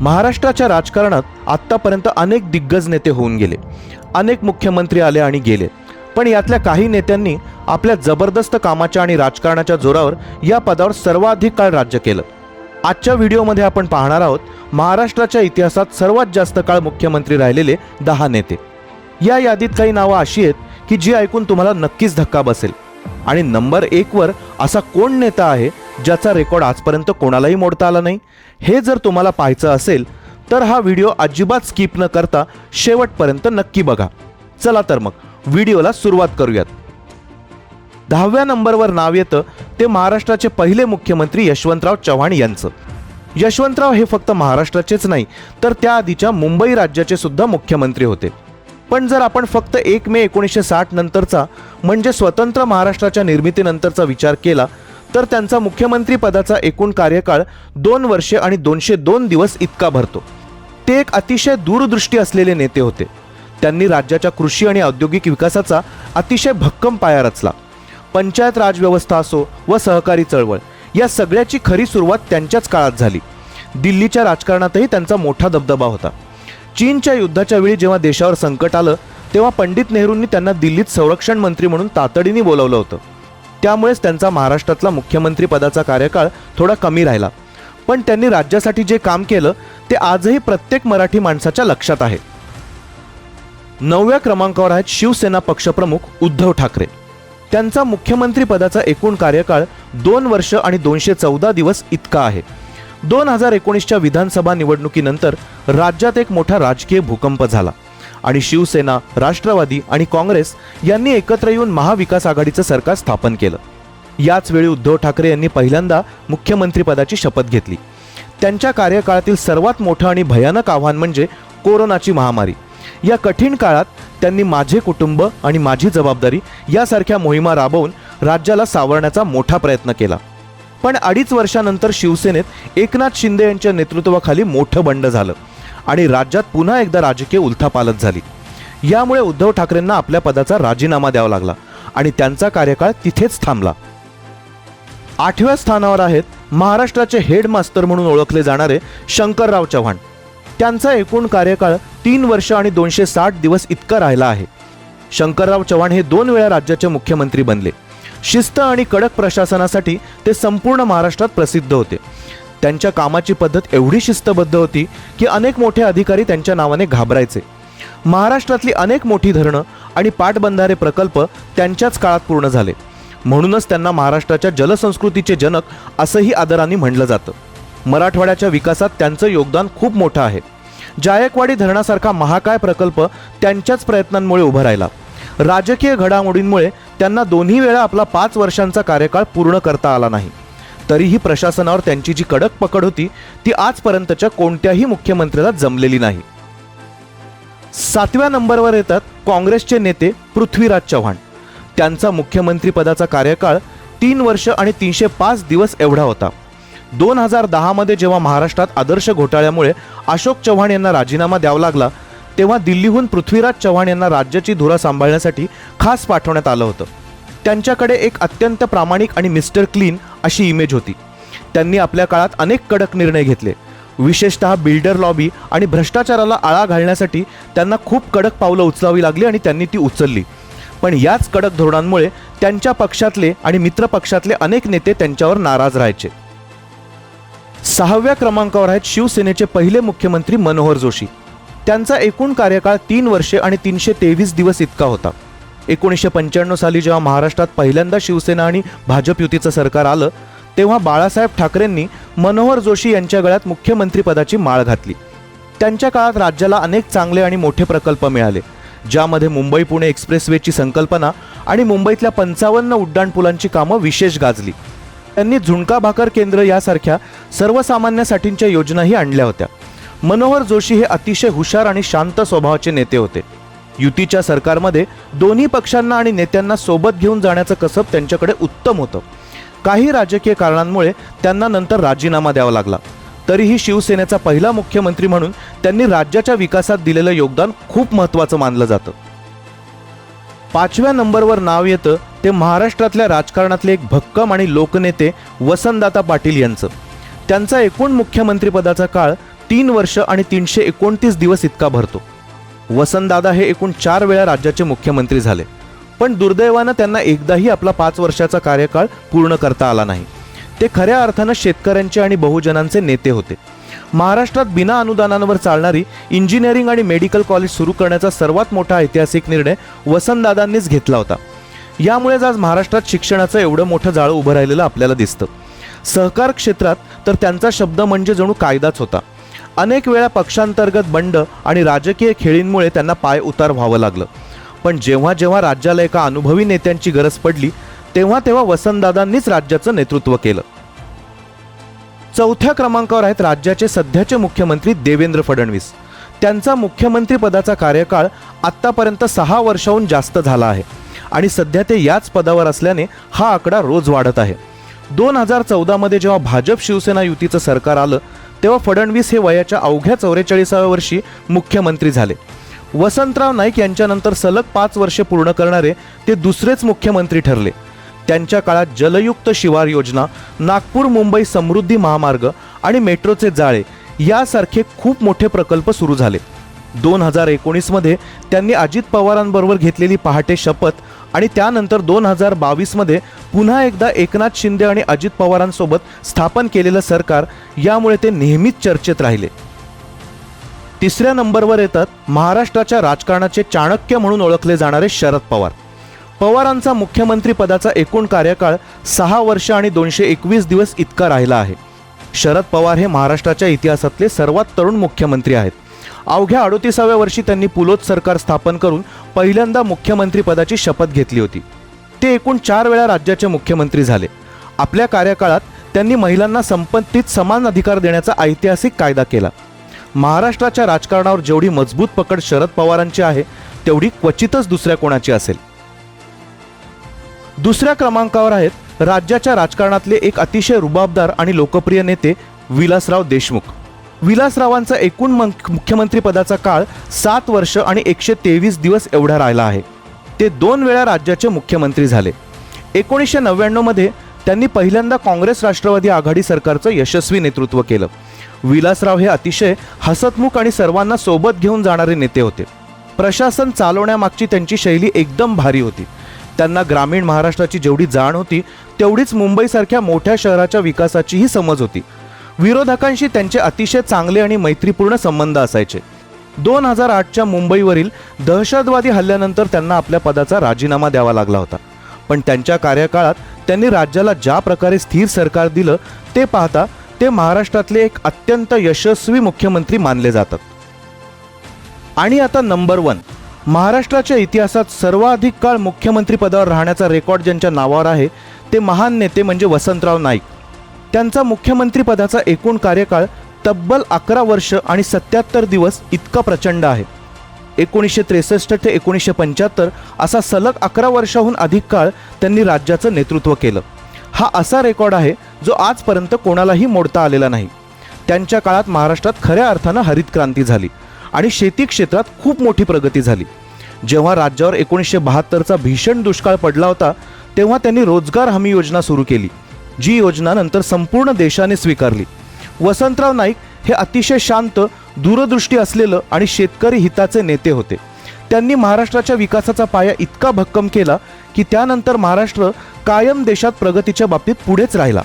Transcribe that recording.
महाराष्ट्राच्या राजकारणात आत्तापर्यंत अनेक दिग्गज नेते होऊन गेले, अनेक मुख्यमंत्री आले आणि गेले, पण यातल्या काही नेत्यांनी आपल्या जबरदस्त कामाच्या आणि राजकारणाच्या जोरावर या पदावर सर्वाधिक काळ राज्य केलं. आजच्या व्हिडिओमध्ये आपण पाहणार आहोत महाराष्ट्राच्या इतिहासात सर्वात जास्त काळ मुख्यमंत्री राहिलेले 10 नेते. या यादीत काही नावं अशी आहेत की जी ऐकून तुम्हाला नक्कीच धक्का बसेल. आणि नंबर 1 वर असा कोण नेता आहे ज्याचा रेकॉर्ड आजपर्यंत कोणालाही मोडता आला नाही, हे जर तुम्हाला पाहायचं असेल तर हा व्हिडिओ अजिबात स्किप न करता शेवटपर्यंत नक्की बघा. चला तर मग व्हिडिओला सुरुवात करूयात. 10व्या नंबरवर नाव येतं ते महाराष्ट्राचे पहिले मुख्यमंत्री यशवंतराव चव्हाण यांचं. यशवंतराव हे फक्त महाराष्ट्राचेच नाही तर त्याआधीच्या मुंबई राज्याचे सुद्धा मुख्यमंत्री होते. पण जर आपण फक्त 1 मे 1960 नंतरचा म्हणजे स्वतंत्र महाराष्ट्राच्या निर्मितीनंतरचा विचार केला तर त्यांचा मुख्यमंत्री पदाचा एकूण कार्यकाळ 2 वर्षे आणि 202 दिवस इतका भरतो. ते एक अतिशय दूरदृष्टी असलेले नेते होते. त्यांनी राज्याच्या कृषी आणि औद्योगिक विकासाचा अतिशय भक्कम पाया रचला. पंचायत राज व्यवस्था असो व सहकारी चळवळ या सगळ्याची खरी सुरुवात त्यांच्याच काळात झाली. दिल्लीच्या राजकारणातही त्यांचा मोठा दबदबा होता. चीनच्या युद्धाच्या वेळी जेव्हा देशावर संकट आलं तेव्हा पंडित नेहरूंनी त्यांना दिल्लीत संरक्षण मंत्री म्हणून तातडीने बोलावलं होतं. त्यामुळेच त्यांचा महाराष्ट्रातला मुख्यमंत्री पदाचा कार्यकाळ थोडा कमी राहिला. पण त्यांनी राज्यासाठी जे काम केलं ते आजही प्रत्येक मराठी माणसाच्या लक्षात आहे. 9व्या क्रमांकावर आहेत शिवसेना पक्षप्रमुख उद्धव ठाकरे. त्यांचा मुख्यमंत्री पदाचा एकूण कार्यकाळ 2 वर्ष आणि 214 दिवस इतका आहे. 2019च्या विधानसभा निवडणुकीनंतर राज्यात एक मोठा राजकीय भूकंप झाला आणि शिवसेना, राष्ट्रवादी आणि काँग्रेस यांनी एकत्र येऊन महाविकास आघाडीचं सरकार स्थापन केलं. याच वेळी उद्धव ठाकरे यांनी पहिल्यांदा मुख्यमंत्रीपदाची शपथ घेतली. त्यांच्या कार्यकाळातील सर्वात मोठं आणि भयानक आव्हान म्हणजे कोरोनाची महामारी. या कठीण काळात त्यांनी माझे कुटुंब आणि माझी जबाबदारी यासारख्या मोहिमा राबवून राज्याला सावरण्याचा मोठा प्रयत्न केला. पण 2.5 वर्षानंतर शिवसेनेत एकनाथ शिंदे यांच्या नेतृत्वाखाली मोठं बंड झालं आणि राज्यात पुन्हा एकदा राजकीय उलथापालथ झाली. यामुळे उद्धव ठाकरेंना आपल्या पदाचा राजीनामा द्यावा लागला आणि त्यांचा कार्यकाळ तिथेच थांबला. 8व्या स्थानावर आहेत महाराष्ट्राचे हेडमास्तर म्हणून ओळखले जाणारे शंकरराव चव्हाण. त्यांचा एकूण कार्यकाळ 3 वर्ष आणि 260 दिवस इतका राहिला आहे. शंकरराव चव्हाण हे 2 वेळा राज्याचे मुख्यमंत्री बनले. शिस्त आणि कडक प्रशासनासाठी ते संपूर्ण महाराष्ट्रात प्रसिद्ध होते. त्यांच्या कामाची पद्धत एवढी शिस्तबद्ध होती की अनेक मोठे अधिकारी त्यांच्या नावाने घाबरायचे. महाराष्ट्रातली अनेक मोठी धरणं आणि पाटबंधारे प्रकल्प त्यांच्याच काळात पूर्ण झाले. म्हणूनच त्यांना महाराष्ट्राच्या जलसंस्कृतीचे जनक असंही आदराने म्हणलं जातं. मराठवाड्याच्या विकासात त्यांचं योगदान खूप मोठं आहे. जायकवाडी धरणासारखा महाकाय प्रकल्प त्यांच्याच प्रयत्नांमुळे उभा राहिला. राजकीय घडामोडींमुळे त्यांना 2 वेळा आपला 5 वर्षांचा कार्यकाळ पूर्ण करता आला नाही. तरीही प्रशासनावर त्यांची जी कडक पकड होती ती आजपर्यंतच्या कोणत्याही मुख्यमंत्र्याला जमलेली नाही. 7व्या नंबरवर येतात काँग्रेसचे नेते पृथ्वीराज चव्हाण. त्यांचा मुख्यमंत्री पदाचा कार्यकाळ 3 वर्ष आणि 305 दिवस एवढा होता. 2010 मध्ये जेव्हा महाराष्ट्रात आदर्श घोटाळ्यामुळे अशोक चव्हाण यांना राजीनामा द्यावा लागला तेव्हा दिल्लीहून पृथ्वीराज चव्हाण यांना राज्याची धुरा सांभाळण्यासाठी खास पाठवण्यात आलं होतं. त्यांच्याकडे एक अत्यंत प्रामाणिक आणि मिस्टर क्लीन अशी इमेज होती. त्यांनी आपल्या काळात अनेक कडक निर्णय घेतले. विशेषतः बिल्डर लॉबी आणि भ्रष्टाचाराला आळा घालण्यासाठी त्यांना खूप कडक पावलं उचलावी लागली आणि त्यांनी ती उचलली. पण याच कडक धोरणांमुळे त्यांच्या पक्षातले आणि मित्र पक्षातले अनेक नेते त्यांच्यावर नाराज राहायचे. 6व्या क्रमांकावर आहेत शिवसेनेचे पहिले मुख्यमंत्री मनोहर जोशी. त्यांचा एकूण कार्यकाळ 3 वर्षे आणि 323 दिवस इतका होता. 1995 साली जेव्हा महाराष्ट्रात पहिल्यांदा शिवसेना आणि भाजप युतीचं सरकार आलं तेव्हा बाळासाहेब ठाकरेंनी मनोहर जोशी यांच्या गळ्यात मुख्यमंत्रीपदाची माळ घातली. त्यांच्या काळात राज्याला अनेक चांगले आणि मोठे प्रकल्प मिळाले, ज्यामध्ये मुंबई पुणे एक्सप्रेसवेची संकल्पना आणि मुंबईतल्या 55 उड्डाणपुलांची कामं विशेष गाजली. त्यांनी झुणका भाकर केंद्र यासारख्या सर्वसामान्यांसाठीच्या योजनाही आणल्या होत्या. मनोहर जोशी हे अतिशय हुशार आणि शांत स्वभावाचे नेते होते. युतीच्या सरकारमध्ये दोन्ही पक्षांना आणि नेत्यांना सोबत घेऊन जाण्याचं कसब त्यांच्याकडे उत्तम होतं. काही राजकीय कारणांमुळे त्यांना नंतर राजीनामा द्यावा लागला. तरीही शिवसेनेचा पहिला मुख्यमंत्री म्हणून त्यांनी राज्याच्या विकासात दिलेलं योगदान खूप महत्त्वाचं मानलं जातं. 5व्या नंबरवर नाव येतं ते महाराष्ट्रातल्या राजकारणातले एक भक्कम आणि लोकनेते वसंतदादा पाटील यांचं. त्यांचा एकूण मुख्यमंत्रीपदाचा काळ 3 वर्ष आणि 329 दिवस इतका भरतो. वसंतदादा हे एकूण 4 वेळा राज्याचे मुख्यमंत्री झाले, पण दुर्दैवानं त्यांना एकदाही आपला 5 वर्षाचा कार्यकाळ पूर्ण करता आला नाही. ते खऱ्या अर्थानं शेतकऱ्यांचे आणि बहुजनांचे नेते होते. महाराष्ट्रात बिना अनुदानांवर चालणारी इंजिनिअरिंग आणि मेडिकल कॉलेज सुरू करण्याचा सर्वात मोठा ऐतिहासिक निर्णय वसंतदादांनीच घेतला होता. यामुळेच आज महाराष्ट्रात शिक्षणाचं एवढं मोठं जाळं उभं राहिलेलं आपल्याला दिसतं. सहकार क्षेत्रात तर त्यांचा शब्द म्हणजे जणू कायदाच होता. अनेक वेळा पक्षांतर्गत बंड आणि राजकीय खेळींमुळे त्यांना पाय उतार व्हावं लागलं. पण जेव्हा जेव्हा राज्याला एका अनुभवी नेत्यांची गरज पडली तेव्हा तेव्हा वसंतदादांनीच राज्याचं नेतृत्व केलं. चौथ्या क्रमांकावर आहेत राज्याचे सध्याचे मुख्यमंत्री देवेंद्र फडणवीस. त्यांचा मुख्यमंत्री पदाचा कार्यकाळ आत्तापर्यंत 6 वर्षाहून जास्त झाला आहे आणि सध्या ते याच पदावर असल्याने हा आकडा रोज वाढत आहे. 2014 मध्ये जेव्हा भाजप शिवसेना युतीचं सरकार आलं तेव्हा फडणवीस हे वयाच्या अवघ्या 44व्या वर्षी मुख्यमंत्री झाले. वसंतराव नाईक यांच्यानंतर सलग 5 वर्षे पूर्ण करणारे ते दुसरेच मुख्यमंत्री ठरले. त्यांच्या काळात जलयुक्त शिवार योजना, नागपूर मुंबई समृद्धी महामार्ग आणि मेट्रोचे जाळे यासारखे खूप मोठे प्रकल्प सुरू झाले. 2019 मध्ये त्यांनी अजित पवारांबरोबर घेतलेली पहाटे शपथ आणि त्यानंतर 2022 मध्ये पुन्हा एकदा एकनाथ शिंदे आणि अजित पवारांसोबत स्थापन केलेलं सरकार, यामुळे ते नेहमीच चर्चेत राहिले. 3ऱ्या नंबरवर येतात महाराष्ट्राच्या राजकारणाचे चाणक्य म्हणून ओळखले जाणारे शरद पवार. पवारांचा मुख्यमंत्री पदाचा एकूण कार्यकाळ 6 वर्ष आणि 221 दिवस इतका राहिला आहे. शरद पवार हे महाराष्ट्राच्या इतिहासातले सर्वात तरुण मुख्यमंत्री आहेत. अवघ्या 38व्या वर्षी त्यांनी पुलोत सरकार स्थापन करून पहिल्यांदा मुख्यमंत्री पदाची शपथ घेतली होती. ते एकूण 4 वेळा राज्याचे मुख्यमंत्री झाले. आपल्या कार्यकाळात त्यांनी महिलांना संपत्तीत समान अधिकार देण्याचा ऐतिहासिक कायदा केला. महाराष्ट्राच्या राजकारणावर जेवढी मजबूत पकड शरद पवारांची आहे तेवढी क्वचितच दुसऱ्या कोणाची असेल. 2ऱ्या क्रमांकावर आहेत राज्याच्या राजकारणातले एक अतिशय रुबाबदार आणि लोकप्रिय नेते विलासराव देशमुख. विलासरावांचा एकूण मुख्यमंत्री पदाचा काळ 7 वर्ष आणि 123 दिवस एवढा राहिला आहे. ते 2 वेळा राज्याचे मुख्यमंत्री झाले. 1999 मध्ये त्यांनी पहिल्यांदा काँग्रेस राष्ट्रवादी आघाडी सरकारचं यशस्वी नेतृत्व केलं. विलासराव हे अतिशय हसतमुख आणि सर्वांना सोबत घेऊन जाणारे नेते होते. प्रशासन चालवण्यामागची त्यांची शैली एकदम भारी होती. त्यांना ग्रामीण महाराष्ट्राची जेवढी जाण होती तेवढीच मुंबईसारख्या मोठ्या शहराच्या विकासाचीही समज होती. विरोधकांशी त्यांचे अतिशय चांगले आणि मैत्रीपूर्ण संबंध असायचे. 2008च्या मुंबईवरील दहशतवादी हल्ल्यानंतर त्यांना आपल्या पदाचा राजीनामा द्यावा लागला होता. पण त्यांच्या कार्यकाळात त्यांनी राज्याला ज्या प्रकारे स्थिर सरकार दिलं ते पाहता ते महाराष्ट्रातले एक अत्यंत यशस्वी मुख्यमंत्री मानले जातात. आणि आता नंबर 1, महाराष्ट्राच्या इतिहासात सर्वाधिक काळ मुख्यमंत्री पदावर राहण्याचा रेकॉर्ड ज्यांच्या नावावर आहे ते महान नेते म्हणजे वसंतराव नाईक. त्यांचा मुख्यमंत्री पदाचा एकूण कार्यकाळ तब्बल 11 वर्ष आणि 77 दिवस इतका प्रचंड आहे. 1963 ते 1975 असा सलग 11 वर्षाहून अधिक काळ त्यांनी राज्याचं नेतृत्व केलं. हा असा रेकॉर्ड आहे जो आजपर्यंत कोणालाही मोडता आलेला नाही. त्यांच्या काळात महाराष्ट्रात खऱ्या अर्थानं हरित क्रांती झाली आणि शेती क्षेत्रात खूप मोठी प्रगती झाली. जेव्हा राज्यावर 1972चा भीषण दुष्काळ पडला होता तेव्हा त्यांनी रोजगार हमी योजना सुरू केली, जी योजना नंतर संपूर्ण देशाने स्वीकारली. वसंतराव नाईक हे अतिशय शांत, दूरदृष्टी असलेलं आणि शेतकरी हिताचे नेते होते. त्यांनी महाराष्ट्राच्या विकासाचा पाया इतका भक्कम केला की त्यानंतर महाराष्ट्र कायम देशात प्रगतीच्या बाबतीत पुढेच राहिला.